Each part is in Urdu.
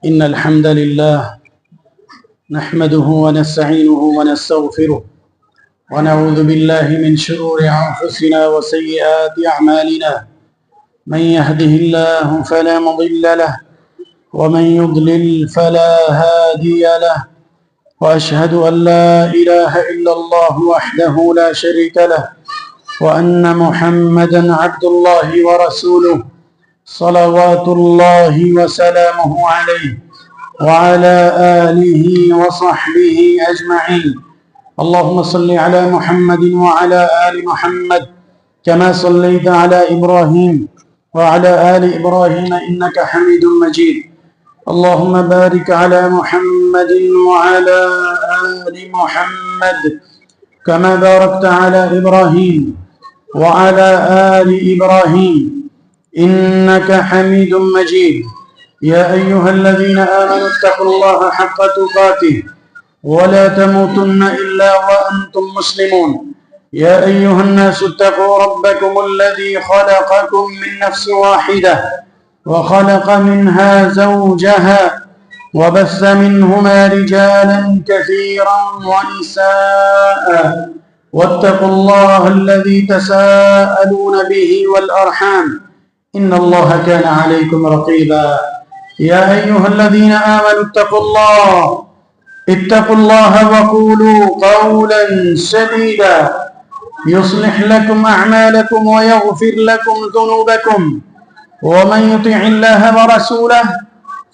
إن الحمد لله نحمده ونستعينه ونستغفره ونعوذ بالله من شرور أنفسنا وسيئات أعمالنا من يهده الله فلا مضل له ومن يضلل فلا هادي له وأشهد أن لا إله إلا الله وحده لا شريك له وأن محمدا عبد الله ورسوله صلوات الله وسلامه عليه وعلى آله وصحبه أجمعين. اللهم صل على محمد وعلى آل محمد كما صليت على إبراهيم وعلى آل إبراهيم إنك حميد مجيد. اللهم بارك على محمد وعلى آل محمد كما باركت على إبراهيم وعلى آل إبراهيم إنك حميد مجيد. يا أيها الذين آمنوا اتقوا الله حق تقاته ولا تموتن إلا وأنتم مسلمون. يا أيها الناس اتقوا ربكم الذي خلقكم من نفس واحدة وخلق منها زوجها وبث منهما رجالا كثيرا ونساء واتقوا الله الذي تساءلون به والأرحام إن الله كان عليكم رقيبا. يا أيها الذين آمنوا اتقوا الله وقولوا قولا سديدا يصلح لكم أعمالكم ويغفر لكم ذنوبكم ومن يطع الله ورسوله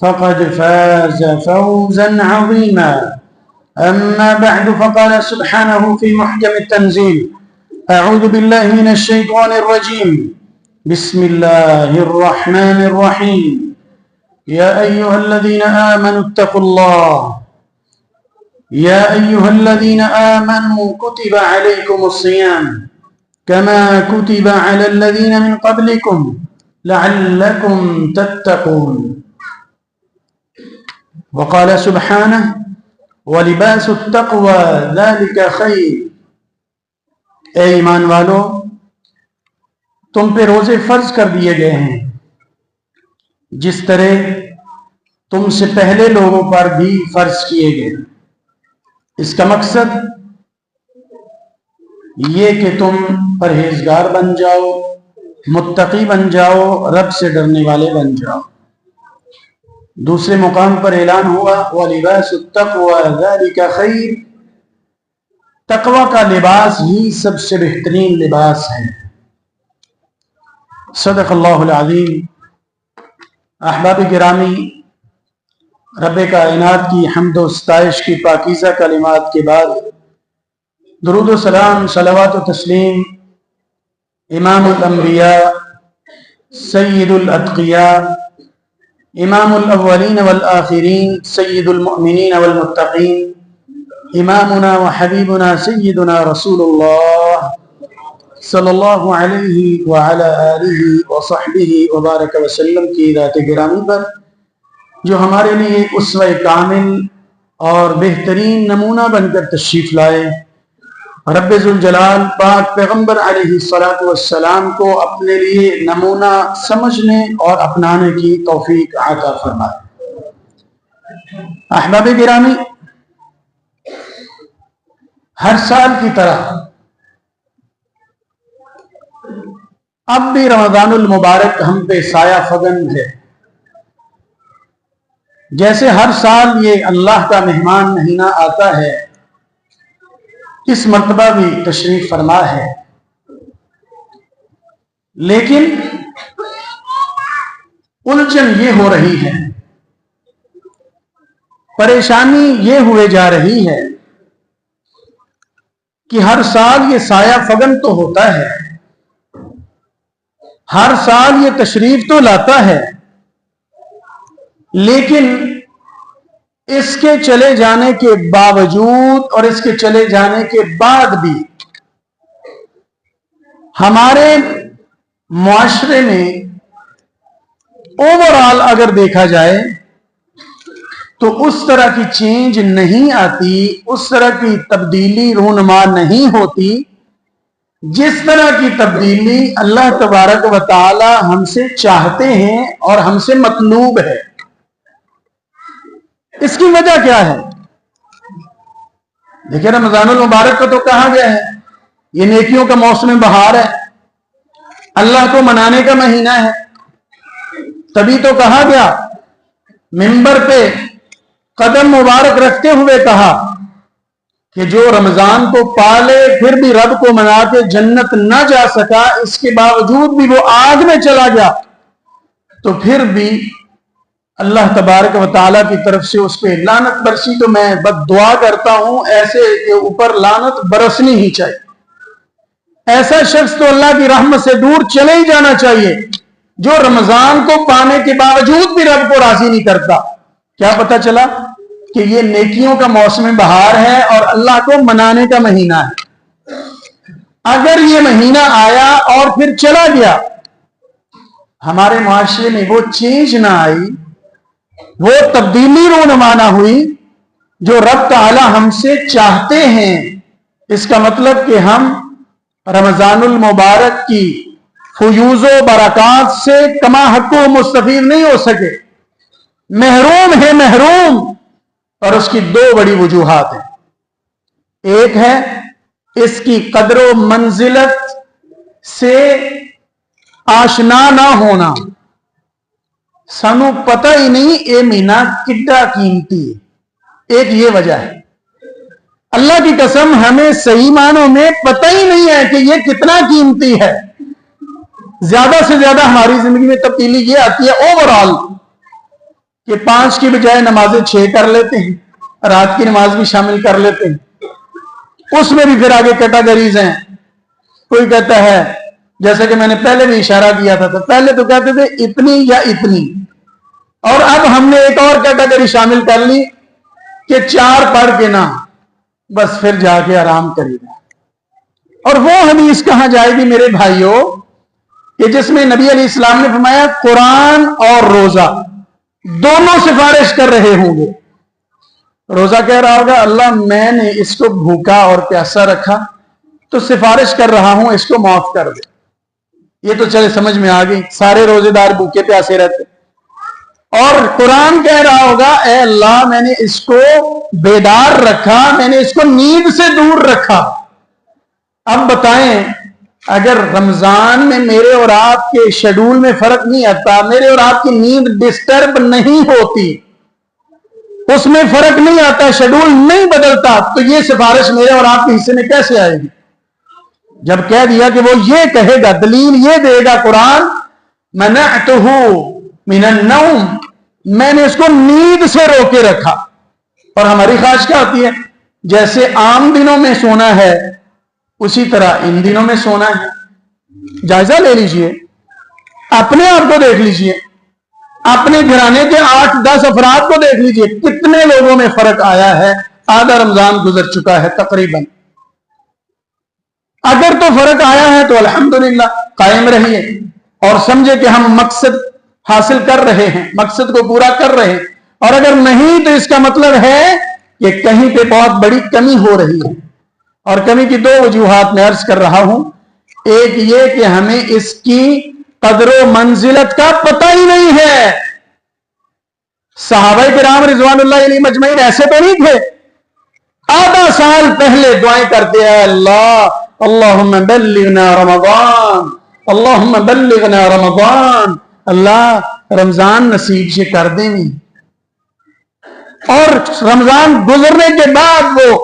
فقد فاز فوزا عظيما. أما بعد فقال سبحانه في محكم التنزيل أعوذ بالله من الشيطان الرجيم بسم الله الرحمن الرحيم. يا أيها الذين آمنوا اتقوا الله يا أيها الذين آمنوا كتب عليكم الصيام كما كتب على الذين من قبلكم لعلكم تتقون. وقال سبحانه ولباس التقوى ذلك خير. اے ایمان والو، تم پہ روزے فرض کر دیے گئے ہیں جس طرح تم سے پہلے لوگوں پر بھی فرض کیے گئے. اس کا مقصد یہ کہ تم پرہیزگار بن جاؤ، متقی بن جاؤ، رب سے ڈرنے والے بن جاؤ. دوسرے مقام پر اعلان ہوا وَلِبَاسُ التَّقْوَى ذَلِكَ خَيْرٌ. تقوی کا لباس ہی سب سے بہترین لباس ہے. صدق اللہ العظیم. احباب گرامی، رب کائنات کی حمد و ستائش کی پاکیزہ کلمات کے بعد درود و سلام، صلوات و تسلیم امام الانبیاء، سید الاتقیاء، امام الاولین والآخرین، سید المؤمنین والمتقین، امامنا وحبیبنا سیدنا رسول اللہ صلی اللہ علیہ وعلی آلہ وصحبہ وبارک وسلم کی ذات گرامی پر، جو ہمارے لیے اسوہ کامل اور بہترین نمونہ بن کر تشریف لائے. رب ذوالجلال پاک پیغمبر علیہ السلام کو اپنے لیے نمونہ سمجھنے اور اپنانے کی توفیق عطا فرمائے. احباب گرامی، ہر سال کی طرح اب بھی رمضان المبارک ہم پہ سایہ فگن ہے. جیسے ہر سال یہ اللہ کا مہمان مہینہ آتا ہے، اس مرتبہ بھی تشریف فرما ہے. لیکن الجھن یہ ہو رہی ہے، پریشانی یہ ہوئے جا رہی ہے کہ ہر سال یہ سایہ فگن تو ہوتا ہے، ہر سال یہ تشریف تو لاتا ہے، لیکن اس کے چلے جانے کے باوجود اور اس کے چلے جانے کے بعد بھی ہمارے معاشرے میں اوورآل اگر دیکھا جائے تو اس طرح کی چینج نہیں آتی، اس طرح کی تبدیلی رونما نہیں ہوتی جس طرح کی تبدیلی اللہ تبارک و تعالی ہم سے چاہتے ہیں اور ہم سے مطلوب ہے. اس کی وجہ کیا ہے؟ دیکھیں رمضان المبارک کا تو کہا گیا ہے یہ نیکیوں کا موسم بہار ہے، اللہ کو منانے کا مہینہ ہے، تبھی تو کہا گیا، منبر پہ قدم مبارک رکھتے ہوئے کہا کہ جو رمضان کو پالے پھر بھی رب کو منا کے جنت نہ جا سکا، اس کے باوجود بھی وہ آگ میں چلا گیا، تو پھر بھی اللہ تبارک و تعالیٰ کی طرف سے اس پہ لعنت برسی، تو میں بد دعا کرتا ہوں ایسے کے اوپر لعنت برسنی ہی چاہیے۔ ایسا شخص تو اللہ کی رحمت سے دور چلے ہی جانا چاہیے جو رمضان کو پانے کے باوجود بھی رب کو راضی نہیں کرتا۔ کیا پتہ چلا کہ یہ نیکیوں کا موسم بہار ہے اور اللہ کو منانے کا مہینہ ہے۔ اگر یہ مہینہ آیا اور پھر چلا گیا، ہمارے معاشرے میں وہ چینج نہ آئی، وہ تبدیلی رونما نہ ہوئی جو رب تعالی ہم سے چاہتے ہیں، اس کا مطلب کہ ہم رمضان المبارک کی فیوز و برکات سے کما حق و مستفید نہیں ہو سکے، محروم ہے محروم۔ اور اس کی دو بڑی وجوہات ہیں۔ ایک ہے اس کی قدر و منزلت سے آشنا نہ ہونا، سانو پتہ ہی نہیں اے مہینہ کڈا قیمتی ہے، ایک یہ وجہ ہے۔ اللہ کی قسم ہمیں صحیح معنوں میں پتہ ہی نہیں ہے کہ یہ کتنا قیمتی ہے۔ زیادہ سے زیادہ ہماری زندگی میں تبدیلی یہ آتی ہے اوورال کہ 5 کی بجائے نمازیں 6 کر لیتے ہیں، رات کی نماز بھی شامل کر لیتے ہیں۔ اس میں بھی پھر آگے کیٹاگریز ہیں، کوئی کہتا ہے جیسا کہ میں نے پہلے بھی اشارہ کیا تھا، تو پہلے تو کہتے تھے اتنی یا اتنی، اور اب ہم نے ایک اور کیٹاگری شامل کر لی کہ 4 پڑھ کے نہ، بس پھر جا کے آرام کریے گا۔ اور وہ حدیث کہاں جائے گی میرے بھائیوں کہ جس میں نبی علیہ السلام نے فرمایا قرآن اور روزہ دونوں سفارش کر رہے ہوں گے۔ روزہ کہہ رہا ہوگا اللہ میں نے اس کو بھوکا اور پیاسا رکھا تو سفارش کر رہا ہوں اس کو معاف کر دے۔ یہ تو چلے سمجھ میں آ گئی، سارے روزے دار بھوکے پیاسے رہتے۔ اور قرآن کہہ رہا ہوگا اے اللہ میں نے اس کو بیدار رکھا، میں نے اس کو نیند سے دور رکھا۔ اب بتائیں اگر رمضان میں میرے اور آپ کے شیڈول میں فرق نہیں آتا، میرے اور آپ کی نیند ڈسٹرب نہیں ہوتی، اس میں فرق نہیں آتا، شیڈول نہیں بدلتا، تو یہ سفارش میرے اور آپ کے حصے میں کیسے آئے گی؟ جب کہہ دیا کہ وہ یہ کہے گا، دلیل یہ دے گا قرآن منعتہ من النوم، میں نے اس کو نیند سے روکے رکھا۔ اور ہماری خواہش کیا ہوتی ہے؟ جیسے عام دنوں میں سونا ہے اسی طرح ان دنوں میں سونا ہے۔ جائزہ لے لیجئے، اپنے آپ کو دیکھ لیجئے، اپنے گھرانے کے 8-10 افراد کو دیکھ لیجئے، کتنے لوگوں میں فرق آیا ہے۔ آدھا رمضان گزر چکا ہے تقریباً، اگر تو فرق آیا ہے تو الحمدللہ قائم رہیے اور سمجھے کہ ہم مقصد حاصل کر رہے ہیں، مقصد کو پورا کر رہے ہیں، اور اگر نہیں تو اس کا مطلب ہے کہ کہیں پہ بہت بڑی کمی ہو رہی ہے۔ اور کمی کی 2 وجوہات میں عرض کر رہا ہوں، ایک یہ کہ ہمیں اس کی قدر و منزلت کا پتہ ہی نہیں ہے۔ صحابہ کرام رضوان اللہ علیہ مجمعین ایسے تو نہیں تھے، آدھا سال پہلے دعائیں کرتے ہیں اللہ اللہم بلغنا رمضان، اللہم بلغنا رمضان، اللہ رمضان نصیب سے کر دیں۔ اور رمضان گزرنے کے بعد وہ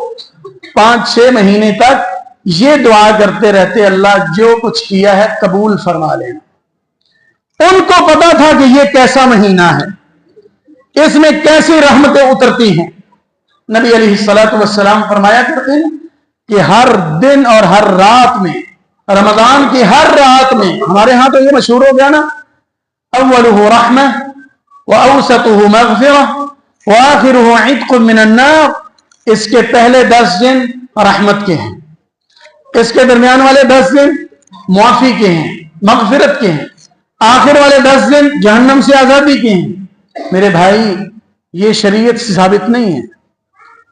5-6 مہینے تک یہ دعا کرتے رہتے اللہ جو کچھ کیا ہے قبول فرما لینا۔ ان کو پتا تھا کہ یہ کیسا مہینہ ہے، اس میں کیسی رحمتیں اترتی ہیں۔ نبی علیہ الصلوۃ والسلام فرمایا کرتے ہیں کہ ہر دن اور ہر رات میں، رمضان کی ہر رات میں، ہمارے ہاں تو یہ مشہور ہو گیا نا، اولہ رحمہ واوسطہ مغفرہ واخرہ عتق من النار، اس کے پہلے 10 دن رحمت کے ہیں، اس کے درمیان والے 10 دن معافی کے ہیں، مغفرت کے ہیں، آخر والے 10 دن جہنم سے آزادی کے ہیں۔ میرے بھائی یہ شریعت سے ثابت نہیں ہے،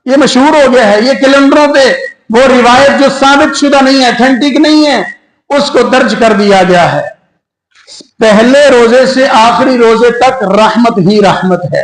یہ مشہور ہو گیا ہے، یہ کیلنڈروں پہ وہ روایت جو ثابت شدہ نہیں ہے، اتھینٹک نہیں ہے، اس کو درج کر دیا گیا ہے۔ پہلے روزے سے آخری روزے تک رحمت ہی رحمت ہے۔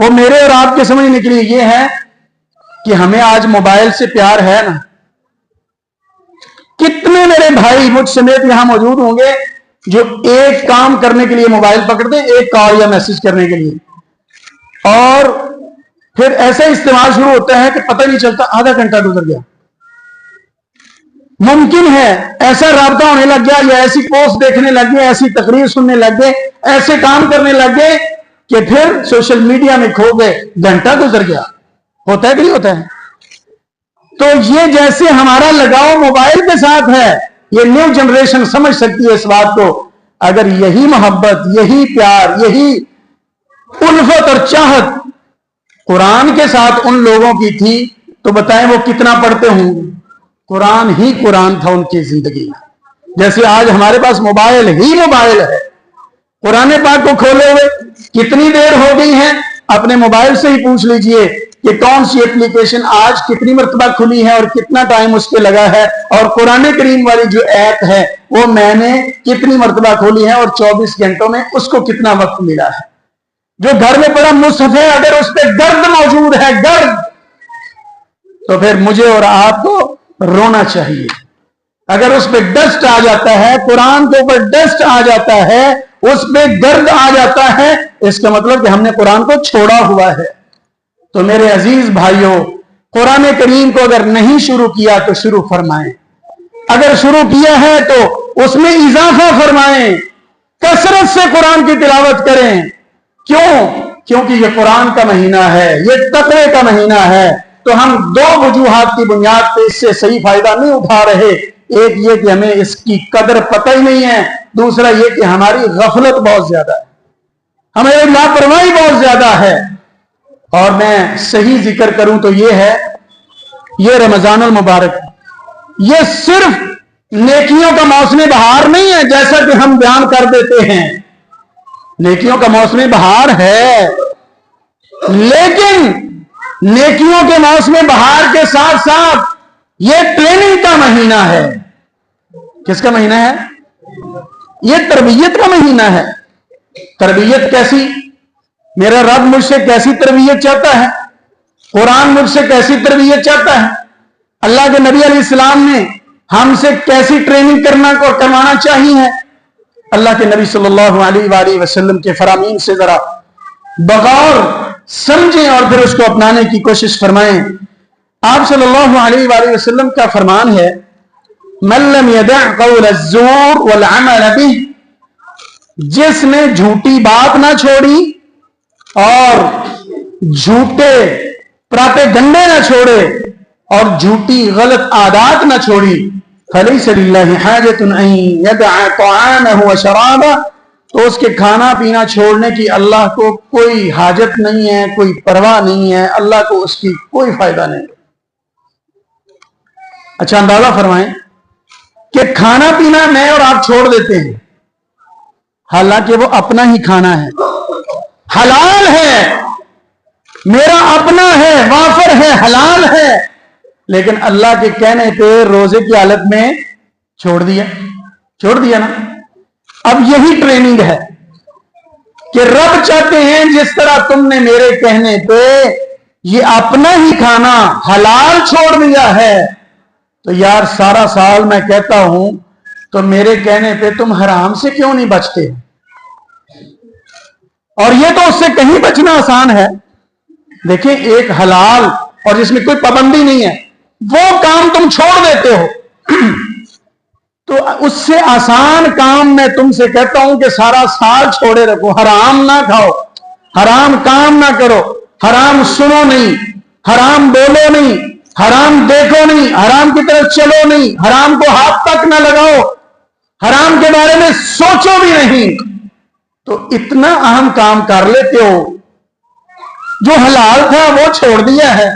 وہ میرے اور آپ کے سمجھنے کے لیے یہ ہے کہ ہمیں آج موبائل سے پیار ہے نا. کتنے میرے بھائی مجھ سمیت یہاں موجود ہوں گے جو ایک کام کرنے کے لیے موبائل پکڑتے ہیں, ایک کال یا میسج کرنے کے لیے, اور پھر ایسا استعمال شروع ہوتا ہے کہ پتہ نہیں چلتا آدھا گھنٹہ گزر گیا. ممکن ہے ایسا رابطہ ہونے لگ گیا, یا ایسی پوسٹ دیکھنے لگ گئے, ایسی تقریر سننے لگ گئے, ایسے کام کرنے لگ گئے کہ پھر سوشل میڈیا میں کھو گئے, گھنٹہ گزر گیا. ہوتا ہے کہ نہیں ہوتا ہے؟ تو یہ جیسے ہمارا لگاؤ موبائل کے ساتھ ہے, یہ نیو جنریشن سمجھ سکتی ہے اس بات کو. اگر یہی محبت, یہی پیار, یہی الفت اور چاہت قرآن کے ساتھ ان لوگوں کی تھی تو بتائیں وہ کتنا پڑھتے ہوں گے. قرآن ہی قرآن تھا ان کی زندگی میں. جیسے آج ہمارے پاس موبائل ہی موبائل ہے, قرآن پاک کو کھولے ہوئے کتنی دیر ہو گئی ہے, اپنے موبائل سے ہی پوچھ لیجئے کہ کون سی اپلیکیشن آج کتنی مرتبہ کھلی ہے اور کتنا ٹائم اس پہ لگا ہے, اور قرآن کریم والی جو ایپ ہے وہ میں نے کتنی مرتبہ کھولی ہے اور 24 گھنٹوں میں اس کو کتنا وقت ملا ہے. جو گھر میں پڑا مصحف ہے, اگر اس پہ گرد موجود ہے, گرد, تو پھر مجھے اور آپ کو رونا چاہیے. اگر اس پہ ڈسٹ آ جاتا ہے, قرآن کے اوپر ڈسٹ آ جاتا ہے, اس پہ گرد آ جاتا ہے, اس کا مطلب کہ ہم نے قرآن کو چھوڑا ہوا ہے. تو میرے عزیز بھائیوں, قرآن کریم کو اگر نہیں شروع کیا تو شروع فرمائیں, اگر شروع کیا ہے تو اس میں اضافہ فرمائیں, کثرت سے قرآن کی تلاوت کریں. کیوں؟ کیونکہ یہ قرآن کا مہینہ ہے, یہ تقوی کا مہینہ ہے. تو ہم دو وجوہات کی بنیاد پہ اس سے صحیح فائدہ نہیں اٹھا رہے. ایک یہ کہ ہمیں اس کی قدر پتہ ہی نہیں ہے, دوسرا یہ کہ ہماری غفلت بہت زیادہ ہے, ہماری لاپرواہی بہت زیادہ ہے. اور میں صحیح ذکر کروں تو یہ ہے, یہ رمضان المبارک یہ صرف نیکیوں کا موسم بہار نہیں ہے جیسا کہ ہم بیان کر دیتے ہیں. نیکیوں کا موسم بہار ہے, لیکن نیکیوں کے موسم بہار کے ساتھ ساتھ یہ ٹریننگ کا مہینہ ہے. کس کا مہینہ ہے؟ یہ تربیت کا مہینہ ہے. تربیت کیسی؟ میرا رب مجھ سے کیسی تربیت چاہتا ہے, قرآن مجھ سے کیسی تربیت چاہتا ہے, اللہ کے نبی علیہ السلام نے ہم سے کیسی ٹریننگ کروانا چاہیے. اللہ کے نبی صلی اللہ علیہ وآلہ وسلم کے فرامین سے ذرا بغور سمجھیں اور پھر اس کو اپنانے کی کوشش فرمائیں. آپ صلی اللہ علیہ وآلہ وسلم کا فرمان ہے, من لم يدع قول الزور والعمل به, جس نے جھوٹی بات نہ چھوڑی اور جھوٹے پراپے گنڈے نہ چھوڑے اور جھوٹی غلط عادات نہ چھوڑی, فَلَيْسَ لِلَّهِ حَاجَةٌ أَن يَدَعَ طَعَامَهُ وَشَرَابَهُ, تو اس کے کھانا پینا چھوڑنے کی اللہ کو کوئی حاجت نہیں ہے, کوئی پرواہ نہیں ہے, اللہ کو اس کی کوئی فائدہ نہیں. اچھا اندازہ فرمائیں کہ کھانا پینا میں اور آپ چھوڑ دیتے ہیں, حالانکہ وہ اپنا ہی کھانا ہے, حلال ہے, میرا اپنا ہے, وافر ہے, حلال ہے, لیکن اللہ کے کہنے پہ روزے کی حالت میں چھوڑ دیا نا. اب یہی ٹریننگ ہے کہ رب چاہتے ہیں جس طرح تم نے میرے کہنے پہ یہ اپنا ہی کھانا حلال چھوڑ دیا ہے, تو یار سارا سال میں کہتا ہوں تو میرے کہنے پہ تم حرام سے کیوں نہیں بچتے؟ اور یہ تو اس سے کہیں بچنا آسان ہے. دیکھیں, ایک حلال اور جس میں کوئی پابندی نہیں ہے وہ کام تم چھوڑ دیتے ہو, تو اس سے آسان کام میں تم سے کہتا ہوں کہ سارا سال چھوڑے رکھو, حرام نہ کھاؤ, حرام کام نہ کرو, حرام سنو نہیں, حرام بولو نہیں, حرام دیکھو نہیں, حرام کی طرف چلو نہیں, حرام کو ہاتھ تک نہ لگاؤ, حرام کے بارے میں سوچو بھی نہیں. تو اتنا اہم کام کر لیتے ہو, جو حلال تھا وہ چھوڑ دیا ہے,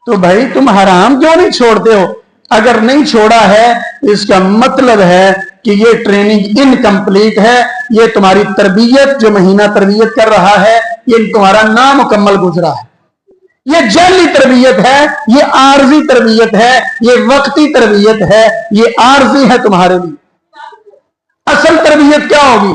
تو بھائی تم حرام کیوں نہیں چھوڑتے ہو؟ اگر نہیں چھوڑا ہے اس کا مطلب ہے کہ یہ ٹریننگ انکمپلیٹ ہے, یہ تمہاری تربیت جو مہینہ تربیت کر رہا ہے یہ تمہارا نامکمل گزرا ہے. یہ جعلی تربیت ہے, یہ عارضی تربیت ہے, یہ وقتی تربیت ہے, یہ عارضی ہے تمہارے لیے. اصل تربیت کیا ہوگی؟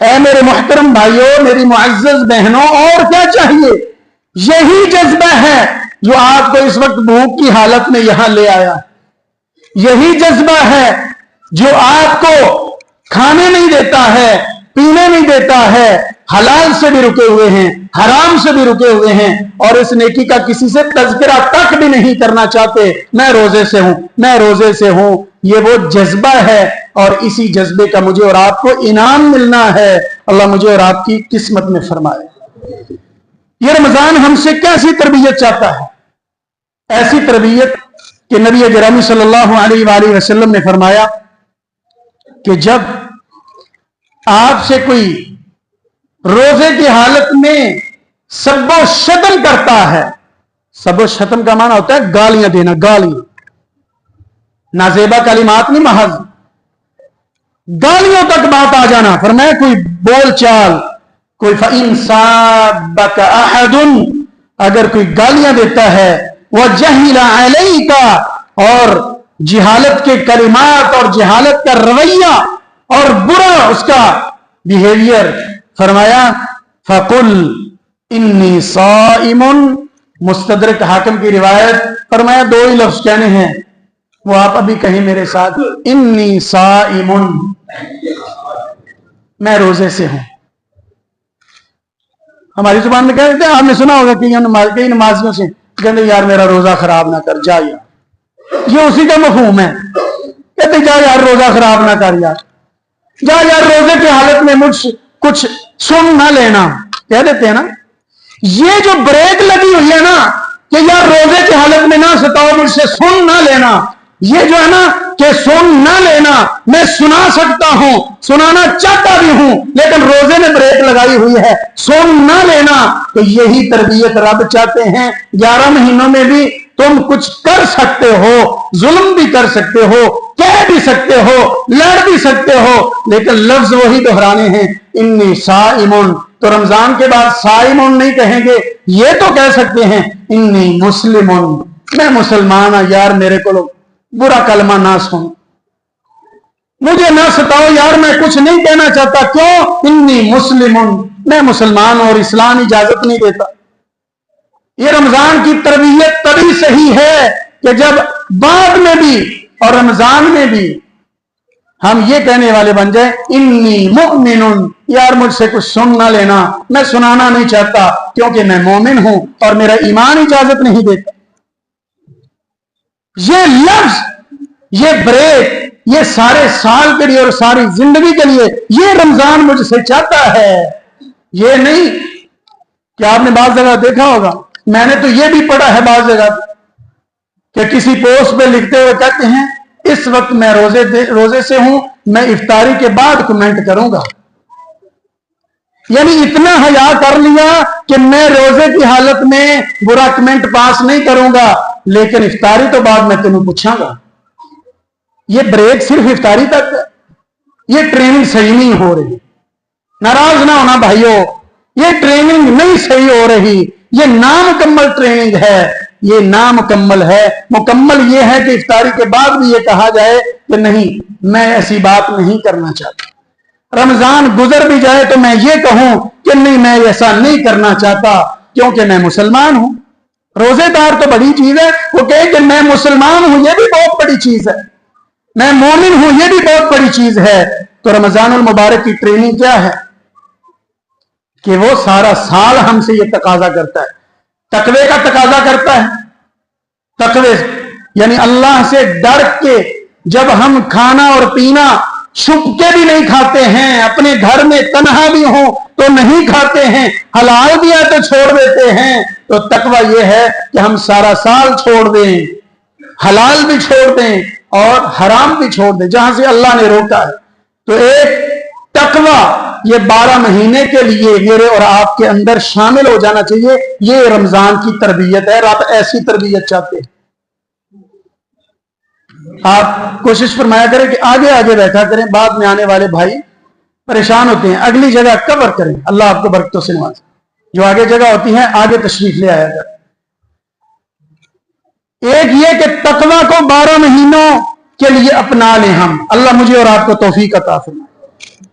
اے میرے محترم بھائیوں، میری معزز بہنوں، اور کیا چاہیے؟ یہی جذبہ ہے جو آپ کو اس وقت بھوک کی حالت میں یہاں لے آیا، یہی جذبہ ہے جو آپ کو کھانے نہیں دیتا ہے، پینے نہیں دیتا ہے، حلال سے بھی رکے ہوئے ہیں، حرام سے بھی رکے ہوئے ہیں، اور اس نیکی کا کسی سے تذکرہ تک بھی نہیں کرنا چاہتے۔ میں روزے سے ہوں، میں روزے سے ہوں، یہ وہ جذبہ ہے، اور اسی جذبے کا مجھے اور آپ کو انعام ملنا ہے۔ اللہ مجھے اور آپ کی قسمت میں فرمائے۔ یہ رمضان ہم سے کیسی تربیت چاہتا ہے؟ ایسی تربیت کہ نبی گرامی صلی اللہ علیہ وآلہ وسلم نے فرمایا کہ جب آپ سے کوئی روزے کی حالت میں سب و شتم کرتا ہے، سب و شتم کا معنی ہوتا ہے گالیاں دینا، گالیاں، نازیبا کلمات نہیں، محض گالیوں تک بات آ جانا۔ فرمایا کوئی بول چال، کوئی فَإِن سَابَّكَ أَحَدٌ، اگر کوئی گالیاں دیتا ہے، وَجَهِلَ عَلَيْكَ، اور جہالت کے کلمات اور جہالت کا رویہ اور برا اس کا بیہیویئر، فرمایا فَقُلْ إِنِّي صَائِمٌ، مستدرک حاکم کی روایت، فرمایا دو ہی لفظ کہنے ہیں، وہ آپ ابھی کہیں میرے ساتھ، انی صائم، میں روزے سے ہوں۔ ہماری زبان میں کہتے ہیں، آپ نے سنا ہوگا کہ کئی نمازیوں سے کہتے یار میرا روزہ خراب نہ کر، جا یار، یہ اسی کا مفہوم ہے، کہتے جا یار روزہ خراب نہ کر، یار جا یار روزے کی حالت میں مجھ کچھ سن نہ لینا، کہہ دیتے ہیں نا۔ یہ جو بریک لگی ہوئی ہے نا کہ یار روزے کی حالت میں نہ ستاؤ، مجھ سے سن نہ لینا، یہ جو ہے نا کہ سن نہ لینا، میں سنا سکتا ہوں، سنانا چاہتا بھی ہوں، لیکن روزے میں بریک لگائی ہوئی ہے، سن نہ لینا، تو یہی تربیت رب چاہتے ہیں۔ 11 مہینوں میں بھی تم کچھ کر سکتے ہو، ظلم بھی کر سکتے ہو، کہہ بھی سکتے ہو، لڑ بھی سکتے ہو، لیکن لفظ وہی دہرانے ہیں، انی صائمون۔ تو رمضان کے بعد صائمون نہیں کہیں گے، یہ تو کہہ سکتے ہیں انی مسلمون، میں مسلمان ہوں، یار میرے کو برا کلمہ نہ سن، مجھے نہ ستاؤ، یار میں کچھ نہیں کہنا چاہتا، کیوں؟ انی مسلمون، میں مسلمان ہوں اور اسلام اجازت نہیں دیتا۔ یہ رمضان کی تربیت تبھی صحیح ہے کہ جب بعد میں بھی اور رمضان میں بھی ہم یہ کہنے والے بن جائیں انی مؤمن، یار مجھ سے کچھ سن نہ لینا، میں سنانا نہیں چاہتا کیونکہ میں مومن ہوں اور میرا ایمان اجازت نہیں دیتا۔ یہ لفظ، یہ بریک، یہ سارے سال کے لیے اور ساری زندگی کے لیے یہ رمضان مجھ سے چاہتا ہے۔ یہ نہیں کہ آپ نے بعض جگہ دیکھا ہوگا، میں نے تو یہ بھی پڑھا ہے بعض جگہ کہ کسی پوسٹ پہ لکھتے ہوئے کہتے ہیں اس وقت میں روزے سے ہوں، میں افطاری کے بعد کمنٹ کروں گا۔ یعنی اتنا حیا کر لیا کہ میں روزے کی حالت میں برا کمنٹ پاس نہیں کروں گا، لیکن افطاری تو بعد میں تمہیں پوچھاں گا۔ یہ بریک صرف افطاری تک ہے، یہ ٹریننگ صحیح نہیں ہو رہی، ناراض نہ ہونا بھائیوں، یہ ٹریننگ نہیں صحیح ہو رہی، یہ نامکمل ٹریننگ ہے، یہ نامکمل ہے۔ مکمل یہ ہے کہ افطاری کے بعد بھی یہ کہا جائے کہ نہیں میں ایسی بات نہیں کرنا چاہتا، رمضان گزر بھی جائے تو میں یہ کہوں کہ نہیں میں ایسا نہیں کرنا چاہتا کیونکہ میں مسلمان ہوں۔ روزے دار تو بڑی چیز ہے، وہ کہے کہ میں مسلمان ہوں، یہ بھی بہت بڑی چیز ہے، میں مومن ہوں، یہ بھی بہت بڑی چیز ہے۔ تو رمضان المبارک کی ٹریننگ کیا ہے کہ وہ سارا سال ہم سے یہ تقاضا کرتا ہے، تقوی کا تقاضا کرتا ہے۔ تقوی یعنی اللہ سے ڈر کے جب ہم کھانا اور پینا چھپ کے بھی نہیں کھاتے ہیں، اپنے گھر میں تنہا بھی ہوں تو نہیں کھاتے ہیں، حلال بھی ہے تو چھوڑ دیتے ہیں، تو تقوی یہ ہے کہ ہم سارا سال چھوڑ دیں، حلال بھی چھوڑ دیں اور حرام بھی چھوڑ دیں جہاں سے اللہ نے روکا ہے۔ تو ایک تقوی یہ 12 مہینے کے لیے میرے اور آپ کے اندر شامل ہو جانا چاہیے۔ یہ رمضان کی تربیت ہے، رب ایسی تربیت چاہتے ہیں۔ آپ کوشش فرمایا کریں کہ آگے آگے بیٹھا کریں، بعد میں آنے والے بھائی پریشان ہوتے ہیں، اگلی جگہ کور کریں، اللہ آپ کو برکتوں سے نوازے۔ جو آگے جگہ ہوتی ہیں آگے تشریف لے آیا کریں۔ ایک یہ کہ تقوی کو 12 مہینوں کے لیے اپنا لیں ہم، اللہ مجھے اور آپ کو توفیق عطا فرمائے۔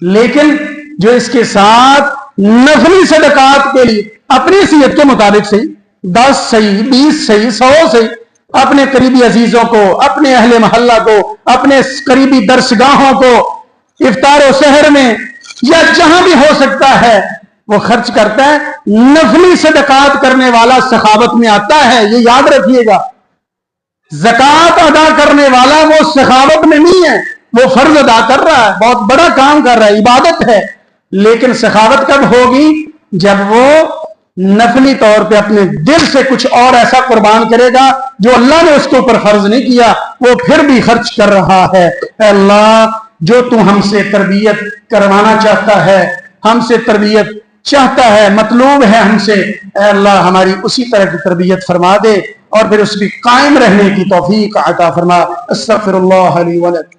لیکن جو اس کے ساتھ نفلی صدقات کے لیے اپنی صحت کے مطابق صحیح 10 صحیح 20 صحیح 100 صحیح اپنے قریبی عزیزوں کو اپنے اہل محلہ کو اپنے قریبی درسگاہوں کو افطار و سحر میں یا جہاں بھی ہو سکتا ہے وہ خرچ کرتا ہے. نفلی صدقات کرنے والا سخاوت میں آتا ہے, یہ یاد رکھیے گا. زکوٰۃ ادا کرنے والا وہ سخاوت میں نہیں ہے, وہ فرض ادا کر رہا ہے, بہت بڑا کام کر رہا ہے, عبادت ہے. لیکن سخاوت کب ہوگی؟ جب وہ نفلی طور پہ اپنے دل سے کچھ اور ایسا قربان کرے گا جو اللہ نے اس کے اوپر فرض نہیں کیا, وہ پھر بھی خرچ کر رہا ہے. اے اللہ, جو تو ہم سے تربیت کروانا چاہتا ہے, ہم سے تربیت چاہتا ہے, مطلوب ہے ہم سے, اے اللہ ہماری اسی طرح کی تربیت فرما دے اور پھر اس بھی قائم رہنے کی توفیق عطا فرما. استغفر اللہ لی ولکم.